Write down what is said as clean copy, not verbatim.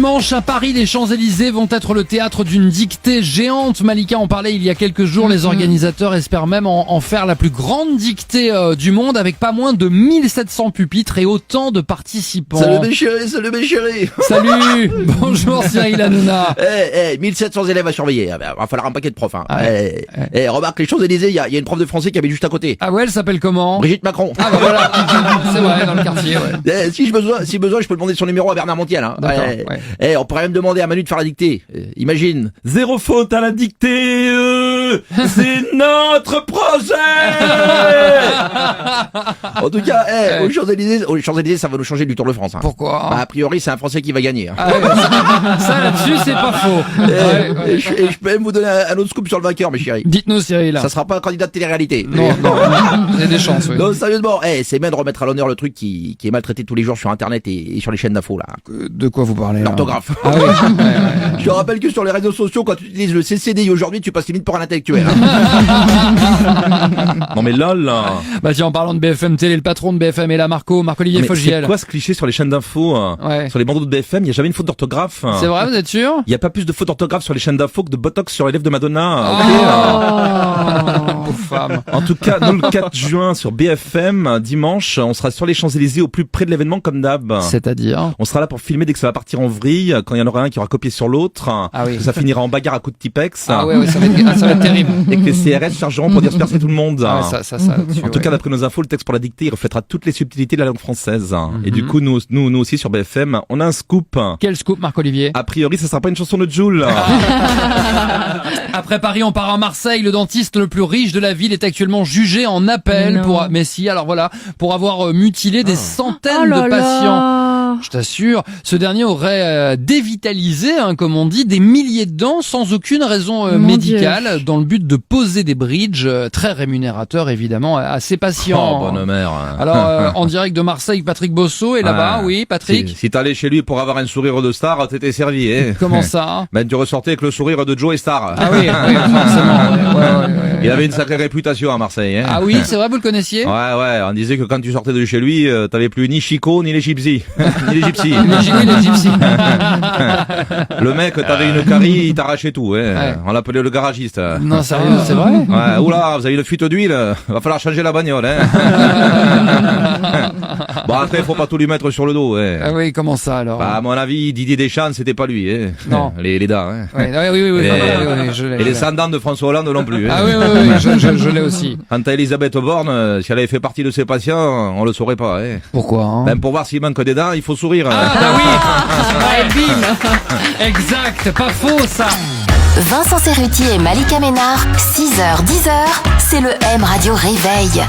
Dimanche à Paris, les Champs-Élysées vont être le théâtre d'une dictée géante. Malika en parlait il y a quelques jours. Les organisateurs espèrent même en faire la plus grande dictée du monde, avec pas moins de 1700 pupitres et autant de participants. Salut mes chéris. Salut. Bonjour Cyril Hanouna. 1700 élèves à surveiller. Va falloir un paquet de profs. Hein. Ah ouais. Remarque, les Champs-Élysées, il y a une prof de français qui habite juste à côté. Ah ouais, elle s'appelle comment? Brigitte Macron. Ah bah voilà. C'est vrai, dans le quartier, ouais. Si besoin, je peux demander son numéro à Bernard Montiel. Hein. D'accord, ouais. On pourrait même demander à Manu de faire la dictée. Imagine. Zéro faute à la dictée, c'est notre projet. En tout cas, aux Champs-Élysées, ça va nous changer du Tour de France. Hein. Pourquoi? A priori, c'est un Français qui va gagner. Hein. Ah ouais, ça là-dessus, c'est pas faux. Et je peux même vous donner un autre scoop sur le vainqueur, mes chéris. Dites-nous Cyril. Ça sera pas un candidat de télé-réalité. Non, il y a des chances, oui. Non, sérieusement, c'est bien de remettre à l'honneur le truc qui est maltraité tous les jours sur Internet et sur les chaînes d'infos, là. De quoi vous parlez? L'orthographe. Ah oui. Je te rappelle que sur les réseaux sociaux, quand tu utilises le CCDI aujourd'hui, tu passes limite pour un intellectuel. Non mais lol. Bah tiens, en parlant de BFM Télé, le patron de BFM est là, Marc-Olivier Mais Fogiel. c'est quoi ce cliché sur les chaînes d'infos? Ouais. Sur les bandeaux de BFM, il y a jamais une faute d'orthographe. C'est vrai, vous êtes sûr? Il y a pas plus de fautes d'orthographe sur les chaînes d'infos que de Botox sur les lèvres de Madonna. Pauvre femme. En tout cas, nous, le 4 juin sur BFM, dimanche, on sera sur les Champs-Élysées au plus près de l'événement comme d'hab. C'est-à-dire? On sera là pour filmer dès que ça va partir en vrille, quand il y en aura un qui aura copié sur l'autre, Ah oui. que ça finira en bagarre à coups de Tipex. Ah ouais, ça va être terrible. Et que les CRS chargeront pour disperser tout le monde. Ah ouais, ça, En tout cas, d'après nos infos, le texte pour la dictée, il reflètera toutes les subtilités de la langue française. Et du coup, nous aussi sur BFM, on a un scoop. Quel scoop, Marc-Olivier? A priori, ça sera pas une chanson de Jul. Après Paris, on part à Marseille. Le dentiste le plus riche de la ville est actuellement jugé en appel pour avoir mutilé des centaines de patients. Je t'assure, ce dernier aurait dévitalisé, comme on dit, des milliers de dents sans aucune raison médicale, dans le but de poser des bridges très rémunérateurs évidemment à ses patients. Oh, bonne mère. Alors en direct de Marseille, Patrick Bosso est là-bas. Oui, Patrick. Si t'allais chez lui pour avoir un sourire de star, t'étais servi. Comment ça? Ben tu ressortais avec le sourire de Joe Star. Ah oui, forcément. Ouais. Il avait une sacrée réputation à Marseille. Hein. Ah oui, c'est vrai, vous le connaissiez? Ouais, on disait que quand tu sortais de chez lui, t'avais plus ni Chico ni les gypsies. Ni les gypsies. Les gypsies. Le mec, t'avais une carie, il t'arrachait tout. Ouais. On l'appelait le garagiste. Non, sérieux, c'est vrai? Ouais, oula, vous avez une fuite d'huile, va falloir changer la bagnole. Hein. Bon, après, faut pas tout lui mettre sur le dos. Ouais. Ah oui, comment ça alors? Bah, à mon avis, Didier Deschamps, c'était pas lui. Hein. Non. Les dents. Hein. Oui, je l'ai. Et les 100 dents de François Hollande non plus. Hein. Ah oui, je l'ai aussi. Quant à Elisabeth Borne, si elle avait fait partie de ses patients, on le saurait pas. Hein. Pourquoi hein? Même pour voir s'il manque des dents, il faut sourire. Ah oui. Bim. Exact, pas faux ça. Vincent Cerruti et Malika Ménard, 6h-10h, c'est le M Radio Réveil.